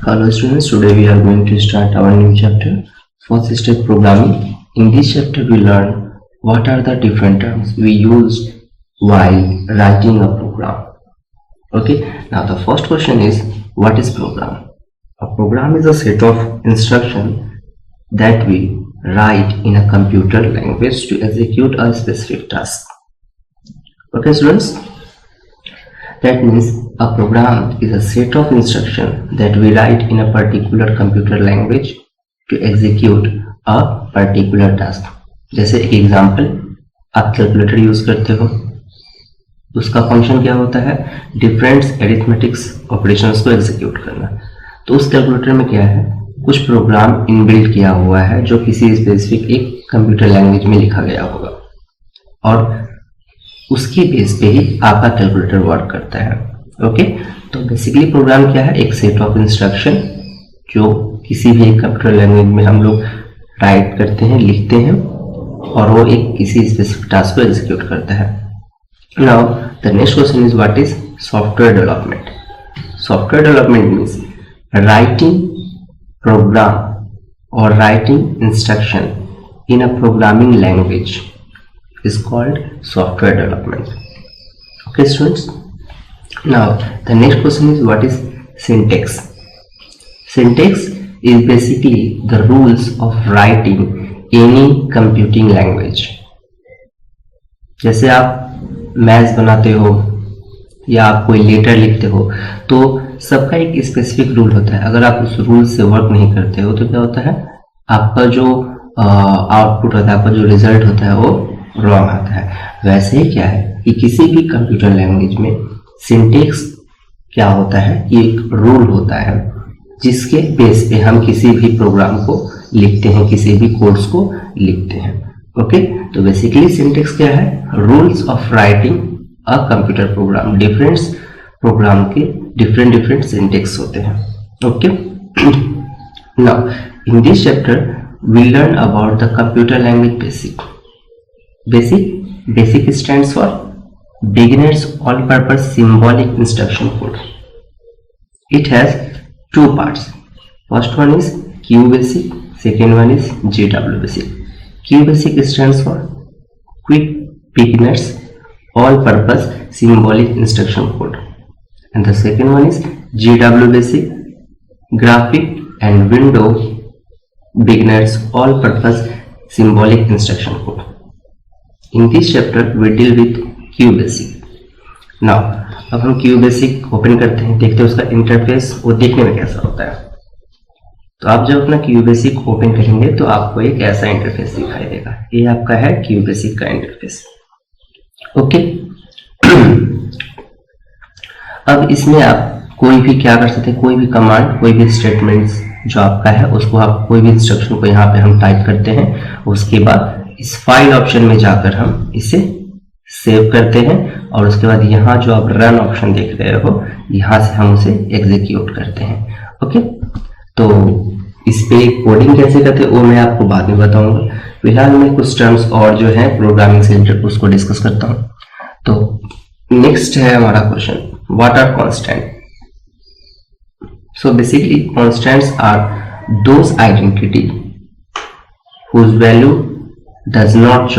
Hello students, today we are going to start our new chapter, first step programming. In this chapter we learn what are the different terms we use while writing a program. Okay, now the first question is, what is program? A program is a set of instructions that we write in a computer language to execute a specific task. Okay students, that means a program is a set of instructions that we write in a particular computer language to execute a particular task. जैसे एक example, आप calculator use करते हो, उसका function क्या होता है? Different arithmetics operations को एग्जीक्यूट करना। तो उस कैलकुलेटर में क्या है? कुछ प्रोग्राम इनबिल्ट किया हुआ है जो किसी स्पेसिफिक एक कंप्यूटर लैंग्वेज में लिखा गया होगा और उसकी बेस पे ही आपका कैलकुलेटर वर्क करता है। ओके, तो बेसिकली प्रोग्राम क्या है? एक सेट ऑफ इंस्ट्रक्शन जो किसी भी एक कंप्यूटर लैंग्वेज में हम लोग टाइप करते हैं, लिखते हैं और वो एक किसी स्पेसिफिक टास्क को एग्जीक्यूट करता है। Now the next question is, what is software development? Software development means writing program और writing instruction in a programming language is called software development. Okay students, now the next question is, what is syntax? Syntax is basically the rules of writing any computing language. जैसे आप maths बनाते हो या आप कोई letter लिखते हो तो सबका एक स्पेसिफिक रूल होता है। अगर आप उस रूल से वर्क नहीं करते हो तो क्या होता है? आपका जो आउटपुट होता है, आपका जो रिजल्ट होता है वो रॉन्ग आता है। वैसे ही क्या है कि किसी भी कंप्यूटर लैंग्वेज में सिंटेक्स क्या होता है कि एक रूल होता है जिसके बेस पे हम किसी भी प्रोग्राम को लिखते हैं, किसी भी कोड्स को लिखते हैं। ओके, तो बेसिकली सिंटेक्स क्या है? Rules of writing a computer program. Different program के डिफरेंट सिंटेक्स होते हैं। Okay, now in this chapter we learn about the computer language BASIC. Basic stands for beginner's all-purpose symbolic instruction code. It has two parts. First one is QBasic, second one is GWBasic. QBasic stands for Quick Beginner's All-Purpose Symbolic Instruction Code, and the second one is GWBasic, Graphic and Window Beginner's All-Purpose Symbolic Instruction Code. In this chapter we deal with QBasic. Now अब हम QBasic open करते हैं, देखते हैं उसका interface वो देखने में कैसा होता है। तो आप जब अपना QBasic ओपन करेंगे तो आपको एक ऐसा इंटरफेस दिखाई देगा। ये आपका है QBasic का इंटरफेस। ओके, अब इसमें आप कोई भी क्या कर सकते हैं? कोई भी कमांड, कोई भी स्टेटमेंट्स जो आपका है उसको आप कोई भी इंस्ट्रक्शन को यहाँ पे हम टाइप करते हैं, उसके बाद इस फाइल ऑप्शन में जाकर हम इसे सेव करते हैं और उसके बाद यहाँ जो आप रन ऑप्शन देख रहे हो यहाँ से हम उसे एग्जीक्यूट करते हैं। ओके, तो इस पे कोडिंग कैसे करते हैं वो मैं आपको बाद में बताऊंगा। फिलहाल मैं कुछ टर्म्स और जो है प्रोग्रामिंग से रिलेटेड उसको डिस्कस करता हूँ। तो नेक्स्ट है हमारा question, what are constant? So basically constants are those identity whose value does not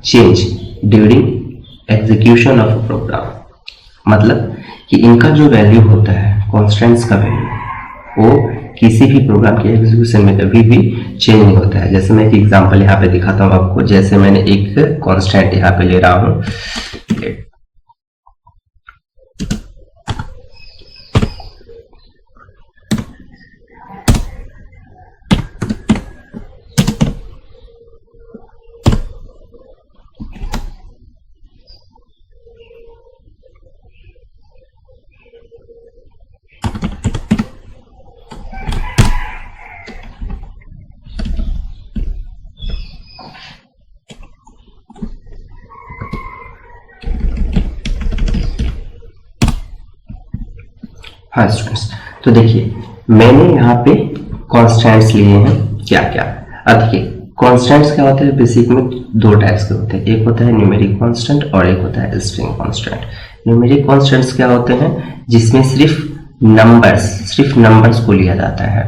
change during execution of a program. मतलब कि इनका जो वैल्यू होता है, कांस्टेंट्स का वैल्यू, वो किसी भी प्रोग्राम के एग्जीक्यूशन में कभी भी चेंज नहीं होता है। जैसे मैं एक एग्जांपल यहाँ पे दिखाता हूँ आपको। जैसे मैंने एक कांस्टेंट यहाँ पे ले रहा हूँ, हाँ स्टूडेंट्स, तो देखिए मैंने यहाँ पे कांस्टेंट्स लिए हैं क्या क्या। अब देखिए कांस्टेंट्स क्या होते हैं? बेसिक में दो टाइप्स के होते हैं, एक होता है न्यूमेरिक कांस्टेंट और एक होता है स्ट्रिंग कांस्टेंट। न्यूमेरिक कांस्टेंट्स क्या होते हैं? जिसमें सिर्फ नंबर्स, सिर्फ नंबर्स को लिया जाता है।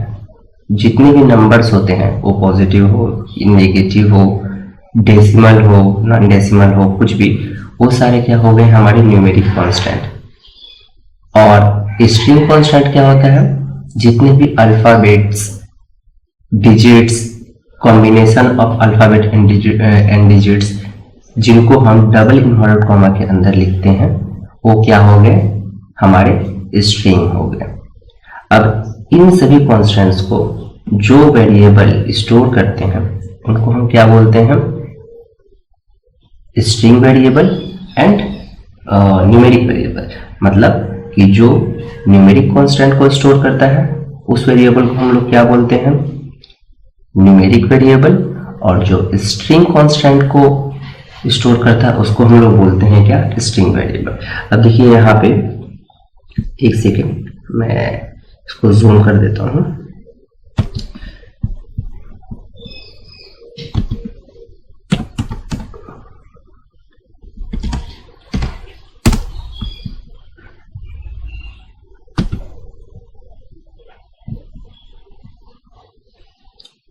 जितने भी नंबर्स होते हैं वो पॉजिटिव हो, नेगेटिव हो, डेसिमल हो, नॉन डेसिमल हो, कुछ भी, वो सारे क्या हो गए हमारे न्यूमेरिक कांस्टेंट। और स्ट्रिंग कांस्टेंट क्या होता है? जितने भी alphabets, digits, combination of alphabet and digits जिनको हम डबल इन्वर्टेड कॉमा के अंदर लिखते हैं, वो क्या हो गए? हमारे स्ट्रिंग हो गए। अब इन सभी कांस्टेंट्स को जो वेरिएबल स्टोर करते हैं उनको हम क्या बोलते हैं? String variable and numeric variable. मतलब कि जो न्यूमेरिक कांस्टेंट को स्टोर करता है उस वेरिएबल को हम लोग क्या बोलते हैं? Numeric variable. और जो स्ट्रिंग कांस्टेंट को स्टोर करता है उसको हम लोग बोलते हैं क्या? String variable. अब देखिए यहाँ पे एक सेकेंड, मैं इसको जूम कर देता हूं।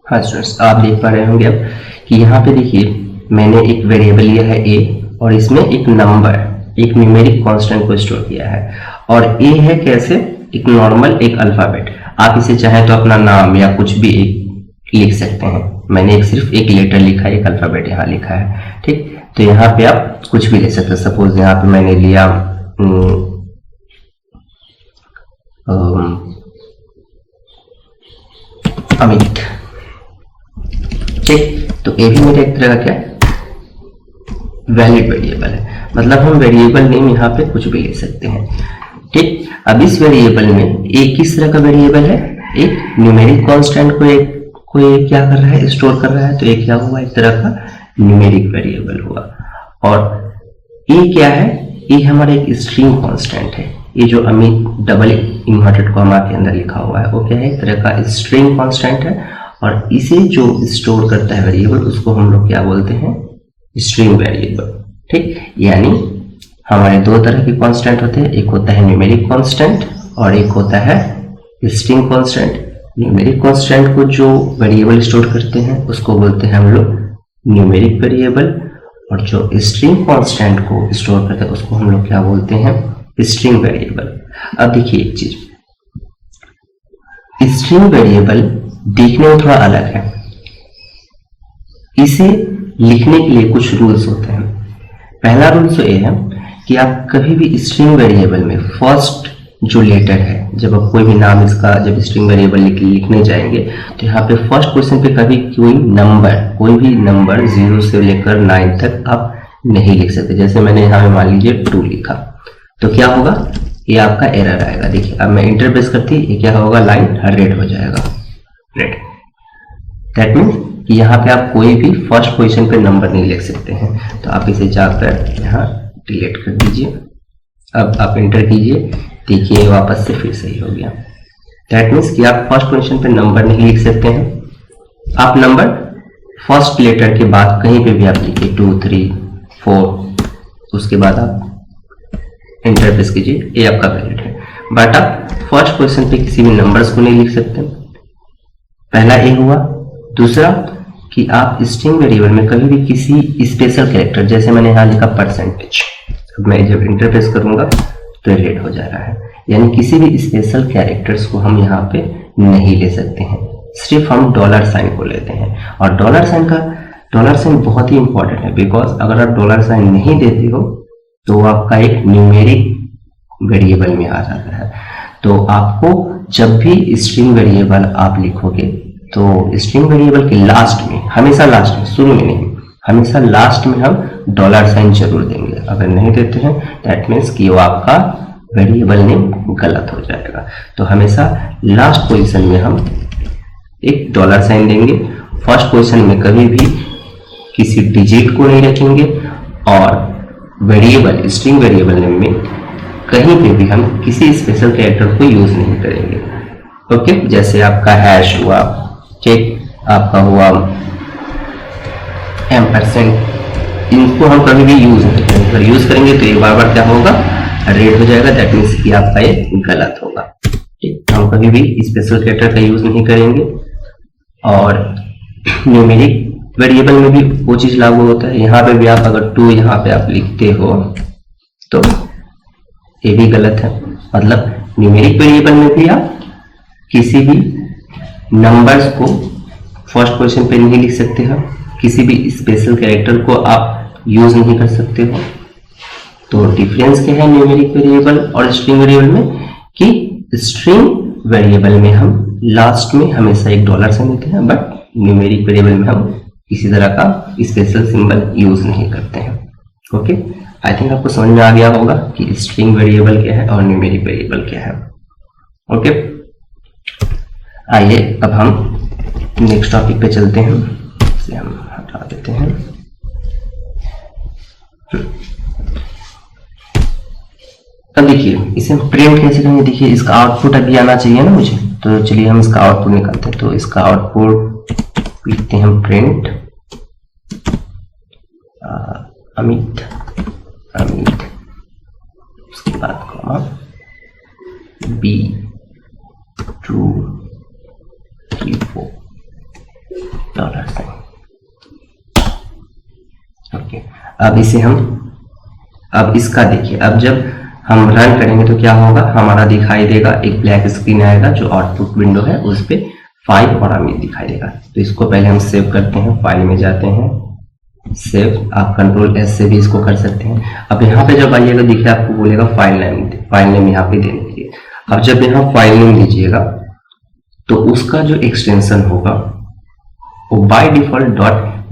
हाँ स्टूडेंट्स, आप देख पा रहे होंगे अब कि यहाँ पे देखिए मैंने एक वेरिएबल लिया है ए और इसमें एक नंबर, एक न्यूमेरिक कांस्टेंट को स्टोर किया है। और ए है कैसे? एक नॉर्मल, एक अल्फाबेट। आप इसे चाहे तो अपना नाम या कुछ भी एक लिख सकते हैं। मैंने सिर्फ एक लेटर लिखा है, एक अल्फाबेट यहाँ लिखा है, ठीक। तो यहाँ पे आप कुछ भी ले सकते हैं। सपोज यहाँ पे मैंने लिया अमित, ठीक। तो ए भी मेरा एक तरह का क्या? वैलिड वेरिएबल है। मतलब हम वेरिएबल नेम यहाँ पे कुछ भी ले सकते हैं, ठीक। अब इस वेरिएबल में एक किस तरह का वेरिएबल है? एक न्यूमेरिक कांस्टेंट को एक क्या कर रहा है? स्टोर कर रहा है। तो एक क्या हुआ? एक तरह का न्यूमेरिक वेरिएबल हुआ। और ए क्या है? ए हमारा एक स्ट्रिंग कांस्टेंट है। ये जो अमित डबल इन्वर्टेड कॉमा के अंदर लिखा हुआ है वो क्या है? एक तरह का स्ट्रिंग कांस्टेंट है। और इसे जो स्टोर करता है वेरिएबल उसको हम लोग क्या बोलते हैं? स्ट्रिंग वेरिएबल, ठीक। यानी हमारे दो तरह के कांस्टेंट होते हैं, एक होता है न्यूमेरिक कांस्टेंट और एक होता है स्ट्रिंग कांस्टेंट। न्यूमेरिक कांस्टेंट को जो वेरिएबल स्टोर करते हैं उसको बोलते हैं हम लोग न्यूमेरिक वेरिएबल, और जो स्ट्रिंग कांस्टेंट को स्टोर करते हैं उसको हम लोग क्या बोलते हैं? String variable. अब देखिए एक चीज, स्ट्रिंग वेरिएबल देखने में थोड़ा अलग है। इसे लिखने के लिए कुछ रूल्स होते हैं। पहला रूल तो ये है कि आप कभी भी स्ट्रिंग वेरिएबल में फर्स्ट जो लेटर है, जब आप कोई भी नाम इसका जब स्ट्रिंग वेरिएबल लिखने जाएंगे तो यहाँ पे फर्स्ट क्वेश्चन पे कभी कोई भी नंबर 0 से लेकर 9 तक आप नहीं लिख सकते। जैसे मैंने यहाँ पे मान लीजिए 2 लिखा तो क्या होगा? ये आपका एरर आएगा। देखिए अब मैं इंटर प्रेस करती, ये क्या होगा? लाइन रेड हो जाएगा, रेड। दैट मीन्स कि यहाँ पे आप कोई भी फर्स्ट पोजीशन पे नंबर नहीं लिख सकते हैं। तो आप इसे जाकर यहाँ डिलीट कर दीजिए। अब आप इंटर कीजिए, देखिए वापस से फिर सही हो गया। दैट मीन्स कि आप फर्स्ट पोजीशन पे नंबर नहीं लिख सकते हैं। आप नंबर फर्स्ट लेटर के बाद कहीं पे भी आप लिखिए 2, 3, 4, उसके बाद आप इंटर प्रेस कीजिए, ये आपका वैलिड है। बट आप फर्स्ट पोजीशन पे किसी भी नंबर्स को नहीं लिख सकते। पहला ए हुआ। दूसरा कि आप स्ट्रिंग वेरिएबल में कभी भी किसी स्पेशल कैरेक्टर, जैसे मैंने यहाँ लिखा परसेंटेज, अब मैं जब इंटर प्रेस करूंगा तो ये रेड हो जा रहा है। यानी किसी भी स्पेशल कैरेक्टर्स को हम यहाँ पे नहीं ले सकते हैं, सिर्फ हम डॉलर साइन को लेते हैं। और डॉलर साइन बहुत ही इंपॉर्टेंट है, बिकॉज अगर आप डॉलर साइन नहीं देते हो तो वो आपका एक न्यूमेरिक वेरिएबल में आ जाता है। तो आपको जब भी स्ट्रिंग वेरिएबल आप लिखोगे तो स्ट्रिंग वेरिएबल के लास्ट में, हमेशा लास्ट में, शुरू में नहीं, हमेशा लास्ट में हम डॉलर साइन जरूर देंगे। अगर नहीं देते हैं दैट मीन्स कि वो आपका वेरिएबल नेम गलत हो जाएगा। तो हमेशा लास्ट पोजीशन में हम एक डॉलर साइन देंगे। फर्स्ट पोजीशन में कभी भी किसी डिजिट को नहीं रखेंगे और वेरिएबल, स्ट्रिंग वेरिएबल नेम में कहीं पे भी हम किसी स्पेशल कैरेक्टर को यूज नहीं करेंगे। ओके, जैसे आपका हैश हुआ, चेक आपका हुआ %, इनको हम कभी भी यूज नहीं करेंगे। अगर यूज करेंगे तो ये बार बार क्या होगा? रेड हो जाएगा। दैट मीन्स कि आपका ये गलत होगा। हम कभी भी स्पेशल कैरेक्टर का यूज नहीं करेंगे। और न्यूमेरिक वेरिएबल में भी वो चीज लागू होता है। यहाँ पे भी आप अगर 2 यहाँ पे आप लिखते हो तो ये भी गलत है। मतलब न्यूमेरिक वेरिएबल में भी आप किसी भी नंबर्स को फर्स्ट पोजीशन पे नहीं लिख सकते हो, किसी भी स्पेशल कैरेक्टर को आप यूज नहीं कर सकते हो। तो डिफरेंस क्या है न्यूमेरिक वेरिएबल और स्ट्रिंग वेरिएबल में, कि स्ट्रिंग वेरिएबल में हम लास्ट में हमेशा एक डॉलर से मिलते हैं, बट न्यूमेरिक वेरिएबल में हम किसी तरह का स्पेशल सिंबल यूज नहीं करते हैं। ओके, आई थिंक आपको समझ में आ गया होगा कि स्ट्रिंग वेरिएबल क्या है और न्यूमेरिक वेरिएबल क्या है। ओके, आइए अब हम नेक्स्ट टॉपिक पे चलते हैं। इसे हम हटा देते हैं। अब देखिए इसे हम प्रिंट कैसे करेंगे। देखिए इसका आउटपुट अभी आना चाहिए ना मुझे, तो चलिए हम इसका आउटपुट निकालते हैं। तो इसका आउटपुट लिखते हैं हम प्रिंट अमित, उसके बाद comma B true dollar sign. Okay, अब इसे हम, अब इसका देखिए, अब जब हम रन करेंगे तो क्या होगा, हमारा दिखाई देगा एक ब्लैक स्क्रीन आएगा जो आउटपुट विंडो है, उस पे 5 और अमित दिखाई देगा। तो इसको पहले हम सेव करते हैं, फाइल में जाते हैं, सेव, आप कंट्रोल एस से भी इसको कर सकते हैं। अब यहाँ पे जब आइएगा देखिए आपको बोलेगा फाइल नेम यहाँ पे देने के लिए। अब जब यहाँ फाइल नेम दीजिएगा तो उसका जो एक्सटेंशन होगा वो बाय डिफॉल्ट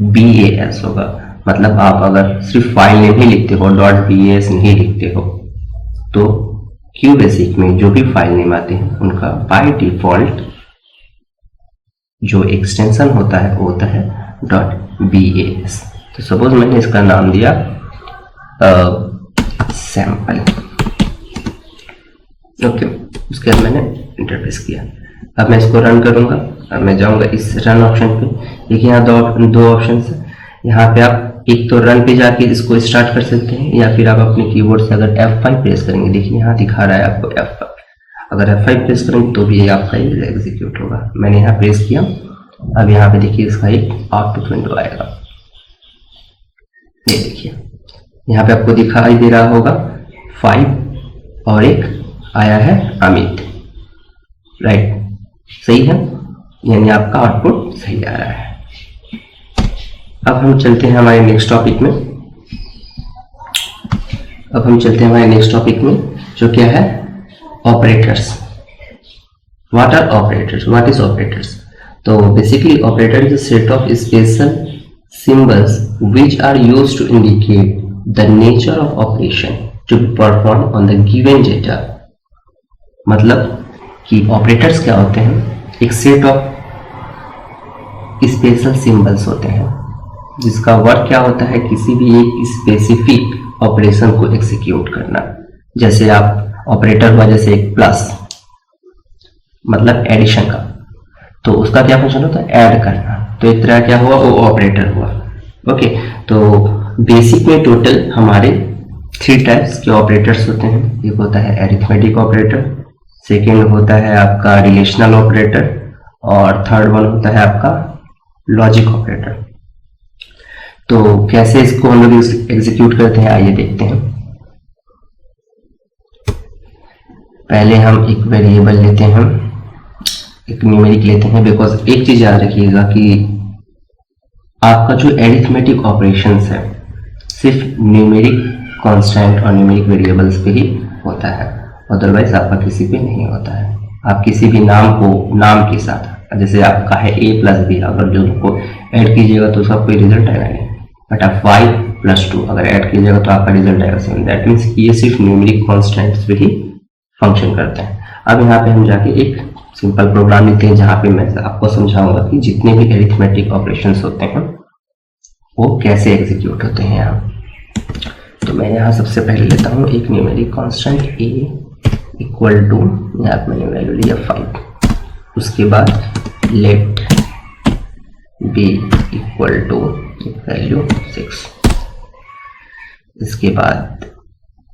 .bas होगा। मतलब आप अगर सिर्फ फाइल नेम ही लिखते हो, .bas नहीं लिखते हो, तो QBasic में जो भी फाइल नेम आते हैं उनका बाय डिफॉल्ट जो एक्सटेंशन होता है वो होता है .bas। तो सपोज मैंने इसका नाम दिया सैंपल। ओके, उसके बाद मैंने इंटरप्रेस किया। अब मैं इसको रन करूंगा। अब मैं जाऊंगा इस रन ऑप्शन पे। देखिए यहाँ दो ऑप्शन है। यहाँ पे आप एक तो रन पे जाके इसको स्टार्ट कर सकते हैं, या फिर आप अपने कीबोर्ड से अगर F5 प्रेस करेंगे, देखिए यहाँ दिखा रहा है आपको F5, अगर F5 प्रेस करेंगे तो भी ये आपका एग्जीक्यूट होगा। मैंने यहाँ प्रेस किया। अब यहाँ पे देखिए इसका एक आउटपुट विंडो आएगा। ये देखिए यहाँ पे आपको दिखाई दे रहा होगा 5 और एक आया है अमित, राइट, सही है, यानी आपका आउटपुट सही आ रहा है। अब हम चलते हैं हमारे नेक्स्ट टॉपिक में। जो क्या है, operators. What are operators, what is operators? तो basically operator is a set of special symbols which are used to indicate the nature of operation to be performed on the given data। मतलब कि operators क्या होते हैं, एक set of special symbols होते हैं जिसका वर्क क्या होता है, किसी भी एक स्पेसिफिक ऑपरेशन को एग्जीक्यूट करना। जैसे आप ऑपरेटर हुआ, जैसे एक प्लस मतलब एडिशन का, तो उसका क्या फंक्शन होता है, ऐड करना। तो एक तरह क्या हुआ, वो ऑपरेटर हुआ। ओके, तो बेसिक में टोटल हमारे 3 टाइप्स के ऑपरेटर्स होते हैं। एक होता है एरिथमेटिक ऑपरेटर, सेकेंड होता है आपका रिलेशनल ऑपरेटर, और थर्ड वन होता है आपका लॉजिक ऑपरेटर। तो कैसे इसको हम लोग एग्जीक्यूट करते हैं, आइए देखते हैं। पहले हम एक वेरिएबल लेते हैं, एक न्यूमेरिक लेते हैं, बिकॉज एक चीज याद रखिएगा कि आपका जो एरिथमेटिक ऑपरेशंस है सिर्फ न्यूमेरिक कांस्टेंट और न्यूमेरिक वेरिएबल्स पे ही होता है, अदरवाइज आपका किसी पे नहीं होता है। आप किसी भी नाम को नाम के साथ, जैसे आपका है a + b, अगर जो को ऐड कीजिएगा तो उसका कोई रिजल्ट आएगा नहीं, बट आप 5 + 2 अगर ऐड कीजिएगा तो आपका रिजल्ट आएगा सेम। दैट मीन्स ये सिर्फ न्यूमेरिक कांस्टेंट्स पे ही फंक्शन करते हैं। अब यहाँ पे हम जाके एक सिंपल प्रोग्राम लिखते हैं जहां पे मैं आपको समझाऊंगा कि जितने भी एरिथमेटिक ऑपरेशंस होते हैं वो कैसे एग्जीक्यूट होते हैं यहाँ। तो मैं यहाँ सबसे पहले लेता हूँ एक न्यूमेरिक कांस्टेंट a = यहाँ मैंने वैल्यू लिया 5। उसके बाद लेट b = वैल्यू 6। इसके बाद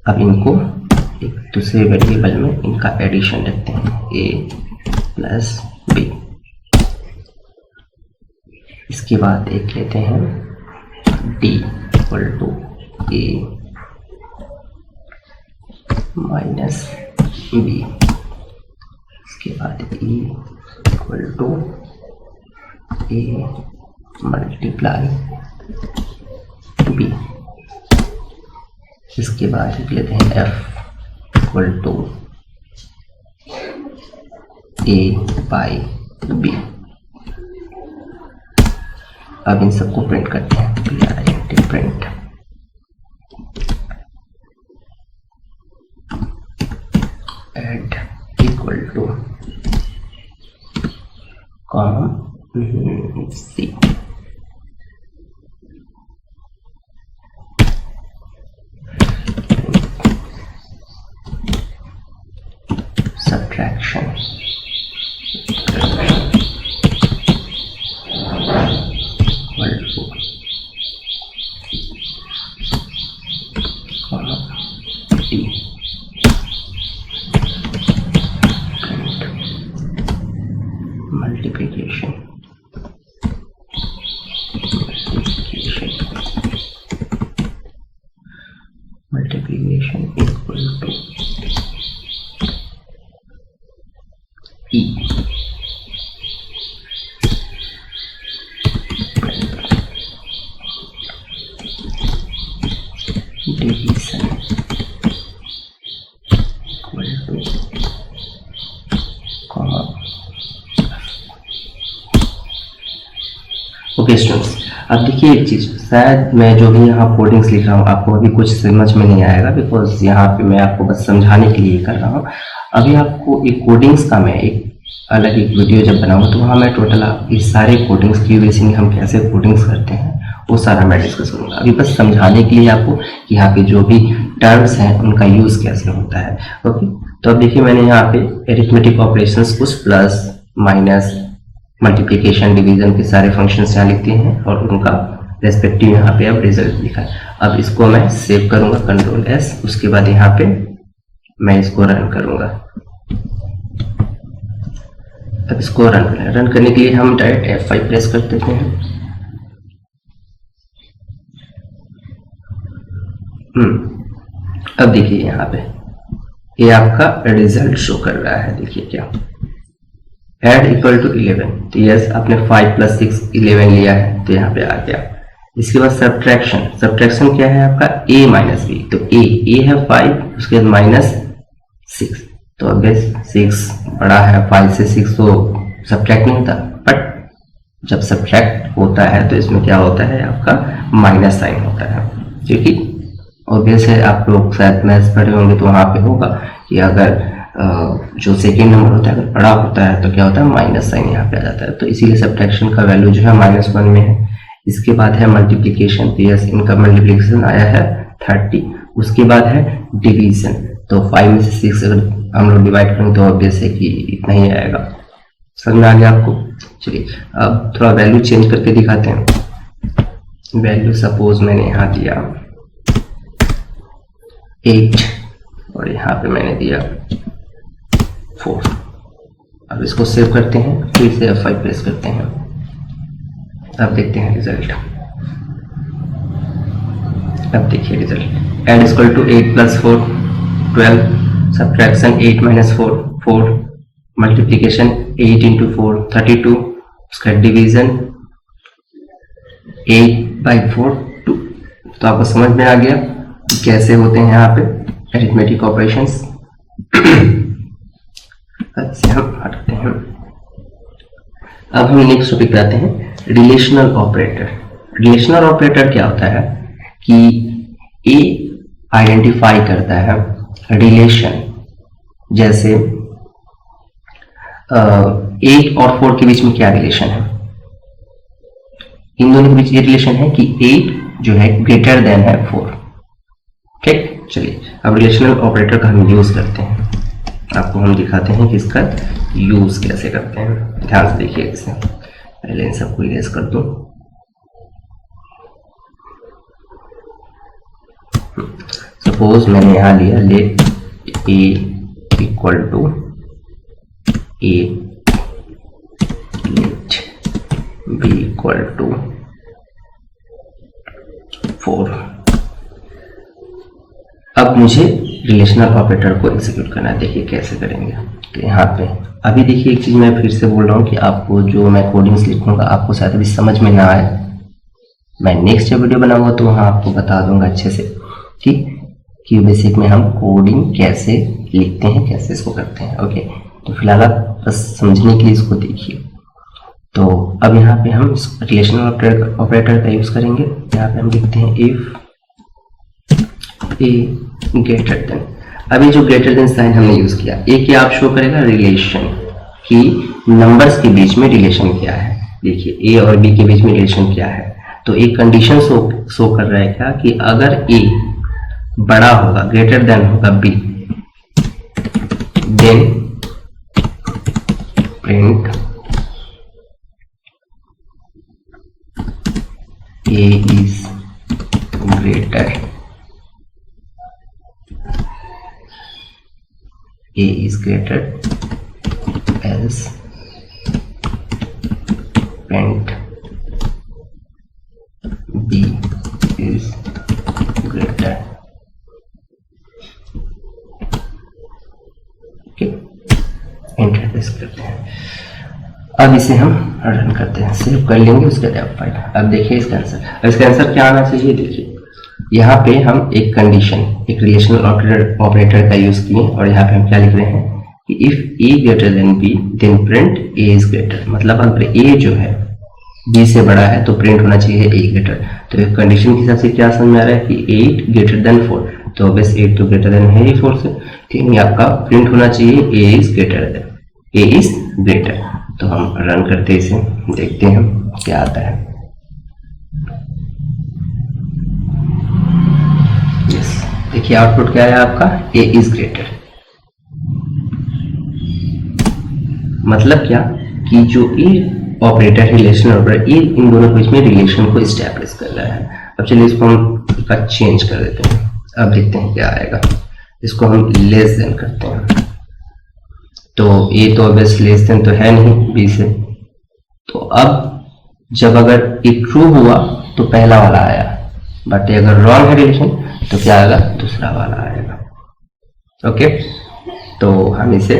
अब इनको एक दूसरे वेरिएबल में इनका एडिशन रखते हैं। A plus B. इसके बाद एक लेते हैं D equal to A minus B. इसके बाद E equal to A multiply B. इसके बाद लिख लेते हैं F equal to A by B. अब इन सबको प्रिंट करते हैं, print add equal to comma C. subtraction equal to D multiplication equal to E division equal to comma। Okay students, अब देखिए एक चीज, शायद मैं जो भी यहाँ कोडिंग्स लिख रहा हूँ आपको अभी कुछ समझ में नहीं आएगा, बिकॉज यहाँ पे मैं आपको बस समझाने के लिए कर रहा हूँ। अभी आपको एक कोडिंग्स का मैं एक अलग एक वीडियो जब बनाऊंगा तो वहाँ मैं टोटल इस सारे कोडिंग्स की बेसिंग हम कैसे कोडिंग्स करते हैं वो सारा मैं डिस्कस करूँगा। अभी बस समझाने के लिए आपको कि यहाँ पे जो भी टर्म्स हैं उनका यूज कैसे होता है। ओके, तो अब देखिए मैंने यहाँ पे एरिथमेटिक ऑपरेशंस कुछ प्लस माइनस मल्टीप्लिकेशन डिवीजन के सारे फंक्शंस यहाँ लिखते हैं और उनका रेस्पेक्टिव यहाँ पे अब रिजल्ट लिखा है। अब इसको मैं सेव करूंगा कंट्रोल एस, उसके बाद यहाँ पे मैं इसको रन करूंगा। अब इसको रन करने के लिए हम डायरेक्ट F5 प्रेस कर देते हैं। अब देखिए यहाँ पे ये आपका रिजल्ट शो कर रहा है। देखिए क्या, एड इक्वल टू 11, तो यस आपने 5 प्लस 6 11 लिया है तो यहाँ पे आ गया। इसके बाद सब्ट्रैक्शन क्या है आपका a माइनस बी, तो a है 5, उसके बाद माइनस 6, तो अब 6 बड़ा है 5 से, 6 तो सब्ट्रैक्ट नहीं होता, बट जब सब्ट्रैक्ट होता है तो इसमें क्या होता है आपका माइनस साइन होता है। क्योंकि ऑब्वियस है, आप लोग शायद मैथ्स पढ़े होंगे तो वहाँ पे होगा कि अगर जो सेकेंड नंबर होता है अगर बड़ा होता है तो क्या होता है माइनस साइन यहाँ पे आ जाता है, तो इसीलिए सब्ट्रैक्शन का वैल्यू जो है -1 में है। इसके बाद है मल्टीप्लिकेशन, तो यस इनका मल्टीप्लिकेशन आया है 30। उसके बाद है डिवीजन, तो 5 में से 6 अगर हम लोग डिवाइड करेंगे तो ऑब्वियस है कि इतना ही आएगा। समझ में आ गया आपको? चलिए अब थोड़ा वैल्यू चेंज करके दिखाते हैं। वैल्यू सपोज मैंने यहाँ दिया 8 और यहाँ पे मैंने दिया 4। अब इसको सेव करते हैं, फिर से F5 प्रेस करते हैं। अब देखते हैं रिजल्ट। अब देखिए रिजल्ट, एड इक्वल टू 8 प्लस 4 12, सब्ट्रैक्शन 8 माइनस 4 4, मल्टीप्लिकेशन 8 इंटू 4 32, उसका डिवीजन 8/4 2। तो आपको समझ में आ गया कैसे होते हैं यहाँ पे अरिथमेटिक ऑपरेशंस। से हम हटते हैं। अब हम नेक्स्ट टॉपिक पे आते हैं, रिलेशनल ऑपरेटर। रिलेशनल ऑपरेटर क्या होता है कि ए आइडेंटिफाई करता है रिलेशन, जैसे 8 और 4 के बीच में क्या रिलेशन है, इन दोनों के बीच ये रिलेशन है कि 8 जो है ग्रेटर देन है 4। ठीक, चलिए अब रिलेशनल ऑपरेटर का हम यूज करते हैं, आपको हम दिखाते हैं कि इसका यूज कैसे करते हैं। ध्यान से देखिए, इसे पहले इन सबको इरेज कर दो। सपोज मैंने यहां लिया let A equal to 8 let b equal to 4। अब मुझे रिलेशनल ऑपरेटर को एग्जीक्यूट करना है। देखिए कैसे करेंगे। तो यहाँ पे अभी देखिए एक चीज मैं फिर से बोल रहा हूँ कि आपको जो मैं कोडिंग्स लिखूंगा आपको शायद अभी समझ में ना आए। मैं नेक्स्ट जब वीडियो बनाऊंगा तो वहाँ आपको बता दूंगा अच्छे से कि बेसिक में हम कोडिंग कैसे लिखते हैं, कैसे इसको करते हैं। ओके, तो फिलहाल आप बस समझने के लिए इसको देखिए। तो अब यहाँ पे हम रिलेशनल ऑपरेटर का यूज करेंगे। यहाँ पे हम लिखते हैं इफ ए ग्रेटर देन। अभी जो ग्रेटर देन साइन हमने यूज किया, ए क्या आप शो करेगा रिलेशन कि नंबर्स के बीच में रिलेशन क्या है। देखिए ए और बी के बीच में रिलेशन क्या है, तो एक कंडीशन शो कर रहा है क्या कि अगर ए बड़ा होगा, ग्रेटर देन होगा B, then print A is greater, A is greater else print B is greater। Okay, enter press करते हैं। अब इसे हम रन करते हैं, सेव कर लेंगे उसके बाद फाइल। अब देखिए इसका आंसर, अब इसका आंसर क्या आना चाहिए। देखिए यहाँ पे हम एक कंडीशन, एक रिलेशनल ऑपरेटर का यूज किए और यहाँ पे हम क्या लिख रहे हैं कि if A greater than B then print A is greater. मतलब अगर ए जो है बी से बड़ा है तो प्रिंट होना चाहिए ए ग्रेटर। तो एक कंडीशन के हिसाब से क्या समझ में आ रहा है कि 8 ग्रेटर देन 4, तो बस 8 तो ग्रेटर देन है ही 4 से, ठीक है। आपका प्रिंट होना चाहिए A is greater than, A is greater. तो हम रन करते इसे, देखते हैं क्या आता है। देखिए आउटपुट क्या है आपका, ए इज ग्रेटर। मतलब क्या कि जो ए ऑपरेटर रिलेशन ऑपरेटर, ए इन दोनों के बीच में रिलेशन को एस्टैब्लिश कर रहा है। अब चलिए इसको हम का चेंज कर देते हैं। अब देखते हैं क्या आएगा। इसको हम लेस देन करते हैं, तो ए तो ऑब्वियस लेस देन तो है नहीं बी से। तो अब जब अगर ए ट्रू हुआ तो पहला वाला आया, बट अगर रॉन्ग है रिलेशन तो क्या आएगा, दूसरा वाला आएगा। ओके, तो हम इसे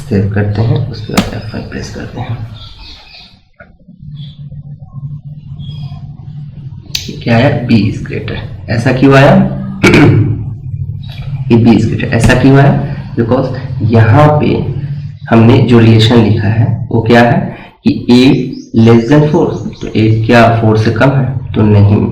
सेव करते हैं, उसके बाद F5 प्रेस करते हैं। क्या है, बी इज ग्रेटर। ऐसा क्यों आया ये बी इज ग्रेटर, ऐसा क्यों आया, बिकॉज यहाँ पे हमने जो रिलेशन लिखा है वो क्या है कि ए लेस देन 4, तो ए क्या 4 से कम है, तो नहीं।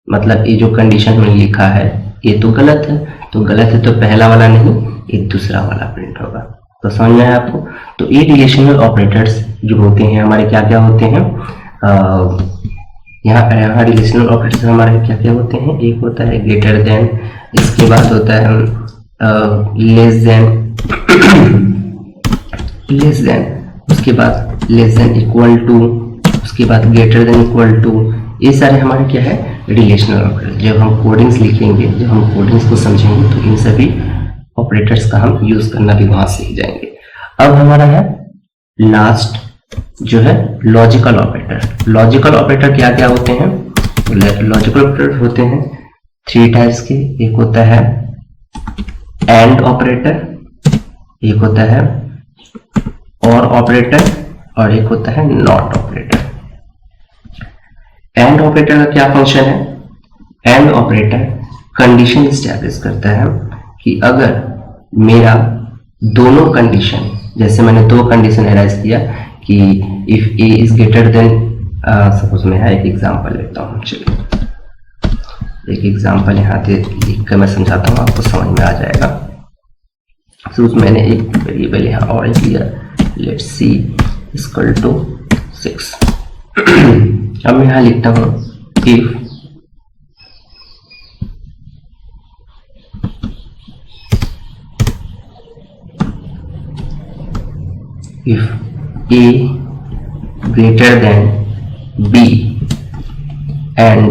मतलब ये जो कंडीशन हमने लिखा है ये तो गलत है, तो गलत है तो पहला वाला नहीं, ये दूसरा वाला प्रिंट होगा। तो समझ में आया आपको। तो ये रिलेशनल ऑपरेटर्स जो होते हैं हमारे क्या क्या होते हैं, यहाँ रिलेशनल ऑपरेटर्स हमारे क्या क्या होते हैं। एक होता है ग्रेटर देन, इसके बाद होता है लेस देन, उसके बाद लेस देन इक्वल टू, उसके बाद ग्रेटर देन इक्वल टू। ये सारे हमारे क्या है, रिलेशनल ऑपरेटर। जब हम कोडिंग्स लिखेंगे, जब हम कोडिंग्स को समझेंगे तो इन सभी ऑपरेटर्स का हम यूज करना भी वहां सीख जाएंगे। अब हमारा है लास्ट जो है लॉजिकल ऑपरेटर। लॉजिकल ऑपरेटर क्या क्या होते हैं, लॉजिकल ऑपरेटर होते हैं 3 टाइप्स के। एक होता है एंड ऑपरेटर, एक होता है और ऑपरेटर, और एक होता है नॉट ऑपरेटर। एंड ऑपरेटर का क्या फंक्शन है, एंड ऑपरेटर कंडीशन एस्टैब्लिश करता है कि अगर मेरा दोनों कंडीशन, जैसे मैंने 2 कंडीशन एराइज किया कि if A is greater then, suppose मैं एक एग्जांपल लेता हूँ। चलिए एक एग्जांपल यहाँ से लिख कर मैं समझाता हूँ, आपको समझ में आ जाएगा। सपोज मैंने एक वेरिएबल यहाँ और लिया, लेट्स सी इक्वल टू 6। अब मैं यहाँ लिखता हूँ if A greater than B and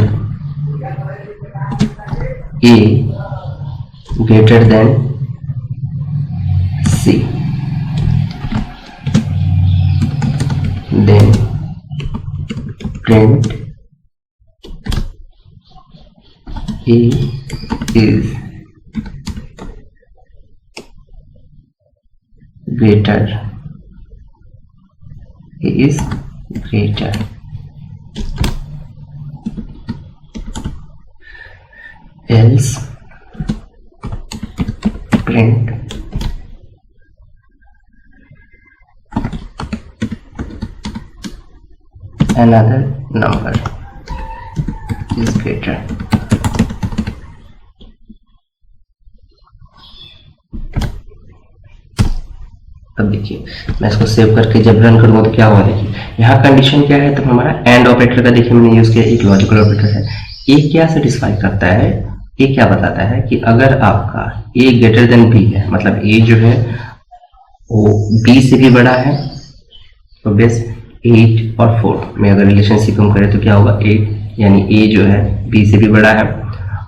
A greater than C, then print A is greater, A is greater, else print another number is greater. अब देखिए मैं इसको सेव करके जब रन करूंगा तो क्या हुआ, देखिए यहाँ कंडीशन क्या है, तो हमारा एंड ऑपरेटर का देखिए मैंने यूज किया, एक लॉजिकल ऑपरेटर है। ए क्या सेटिस्फाई करता है, ए क्या बताता है कि अगर आपका ए ग्रेटर देन बी है, मतलब ए जो है वो बी से भी बड़ा है, तो बेस 8 और 4 में अगर रिलेशनशिप हम करें तो क्या होगा, 8 यानी ए जो है बी से भी बड़ा है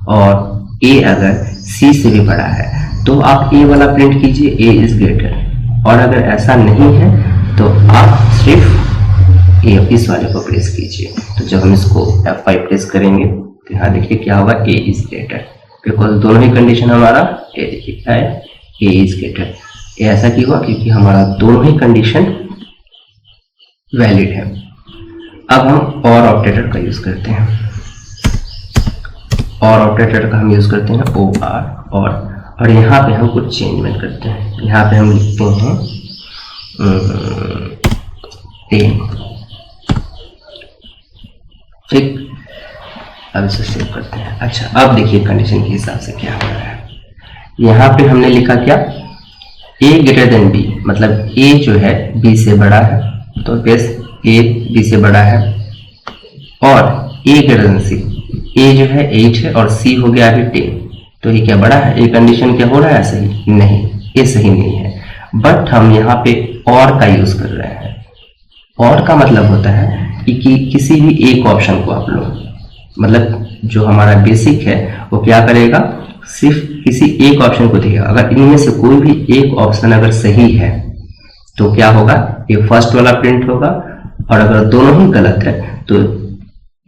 और ए अगर सी से भी बड़ा है, तो आप ए वाला प्रिंट कीजिए, ए इज ग्रेटर। और अगर ऐसा नहीं है तो आप सिर्फ ए इस वाले को प्रेस कीजिए। तो जब हम इसको F5 प्रेस करेंगे तो यहाँ देखिए क्या होगा, ए इज ग्रेटर, बिकॉज दोनों ही कंडीशन हमारा ए, देखिए क्या है, ए इज ग्रेटर। ये ऐसा क्यों हुआ, क्योंकि हमारा दोनों ही कंडीशन वैलिड है। अब हम और ऑपरेटर का यूज करते हैं, और ऑपरेटर का हम यूज करते हैं OR और यहाँ पे हम कुछ चेंजमेंट करते हैं। यहाँ पे हम लिखते हैं 10, ठीक। अब इसे सेव करते हैं। अच्छा अब देखिए कंडीशन के हिसाब से क्या हो रहा है। यहाँ पे हमने लिखा क्या, ए ग्रेटर देन बी, मतलब ए जो है बी से बड़ा है, तो बेस ए बी से बड़ा है, और ए ग्रेटर देन सी, ए जो है 8 है और सी हो गया अभी 10, तो ये क्या बड़ा है, ये कंडीशन क्या हो रहा है, सही नहीं, ये सही नहीं है। बट हम यहाँ पे और का यूज कर रहे हैं। और का मतलब होता है कि किसी भी एक ऑप्शन को आप लो, मतलब जो हमारा बेसिक है वो क्या करेगा, सिर्फ किसी एक ऑप्शन को देगा। अगर इनमें से कोई भी एक ऑप्शन अगर सही है तो क्या होगा, ये फर्स्ट वाला प्रिंट होगा, और अगर दोनों ही गलत है तो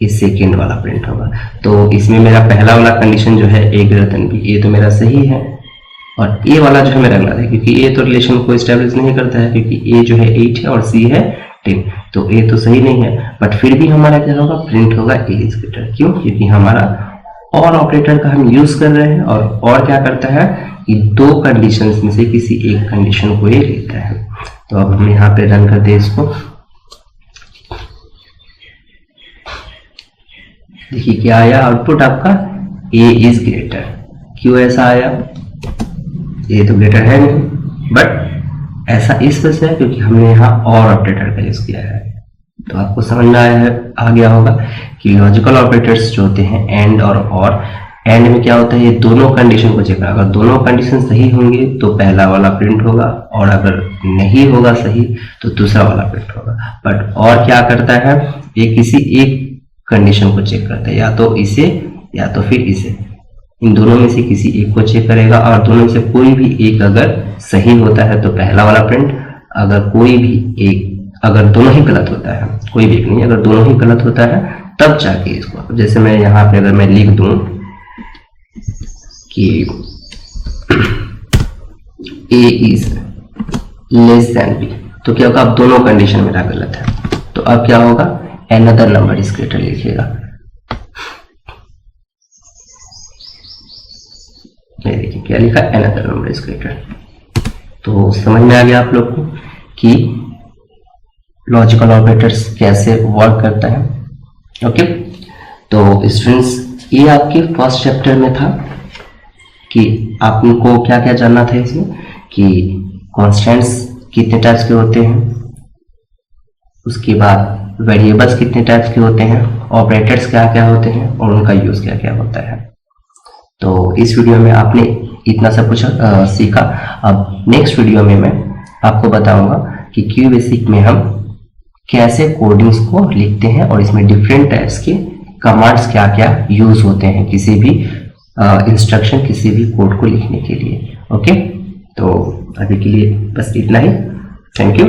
ये सेकेंड वाला प्रिंट होगा। तो इसमें मेरा पहला वाला कंडीशन जो है ए ग्रेटर देन बी, ये तो मेरा सही है, और ए वाला जो है मेरा गलत है, क्योंकि ए तो रिलेशन को एस्टेब्लिश नहीं करता है, क्योंकि ए जो है 8 है और सी है 10, तो ए तो सही नहीं है। बट फिर भी हमारा क्या होगा, प्रिंट होगा ए इज ग्रेटर। क्यों, क्योंकि हमारा और ऑपरेटर का हम यूज कर रहे हैं, और क्या करता है कि दो कंडीशंस में से किसी एक कंडीशन को ये लेता है। तो अब हम यहाँ पे रन करते हैं इसको, देखिए क्या आया आउटपुट आपका, ए इज ग्रेटर। क्यों ऐसा आया, ए तो ग्रेटर है नहीं, बट ऐसा इस वजह से है क्योंकि हमने यहाँ और ऑपरेटर का यूज किया है। तो आपको समझ में आ गया होगा कि लॉजिकल ऑपरेटर्स जो होते हैं एंड और एंड में क्या होता है, ये दोनों कंडीशन को चेक करेगा। अगर दोनों कंडीशन सही होंगे तो पहला वाला प्रिंट होगा, और अगर नहीं होगा सही तो दूसरा वाला प्रिंट होगा। बट और क्या करता है, ये किसी एक कंडीशन को चेक करता है, या तो इसे या तो फिर इसे, इन दोनों में से किसी एक को चेक करेगा, और दोनों में से कोई भी एक अगर सही होता है तो पहला वाला प्रिंट, अगर कोई भी एक, अगर दोनों ही गलत होता है, कोई भी एक नहीं, अगर दोनों ही गलत होता है तब जाके इसको, जैसे मैं यहाँ पे अगर मैं लिख दूं कि ए इज लेस देन बी, तो क्या होगा, अब दोनों कंडीशन मेरा गलत है, तो अब क्या होगा, another number is greater लिखिएगा। ये देखिए क्या लिखा, another number is greater। तो समझ में आ गया आप लोग को कि लॉजिकल ऑपरेटर्स कैसे वर्क करता है। ओके, तो स्टूडेंट्स ये आपके फर्स्ट चैप्टर में था कि आपको क्या क्या जानना था इसमें, कि कॉन्स्टेंट्स कितने टाइप्स के होते हैं, उसके बाद वेरिएबल्स कितने टाइप्स के होते हैं, ऑपरेटर्स क्या क्या होते हैं, और उनका यूज क्या क्या होता है। तो इस वीडियो में आपने इतना सब कुछ सीखा। अब नेक्स्ट वीडियो में मैं आपको बताऊंगा कि क्यू बेसिक में हम कैसे कोडिंग्स को लिखते हैं, और इसमें डिफरेंट टाइप्स के कमांड्स क्या क्या यूज होते हैं किसी भी इंस्ट्रक्शन, किसी भी कोड को लिखने के लिए। ओके, तो अभी के लिए बस इतना ही। Thank you.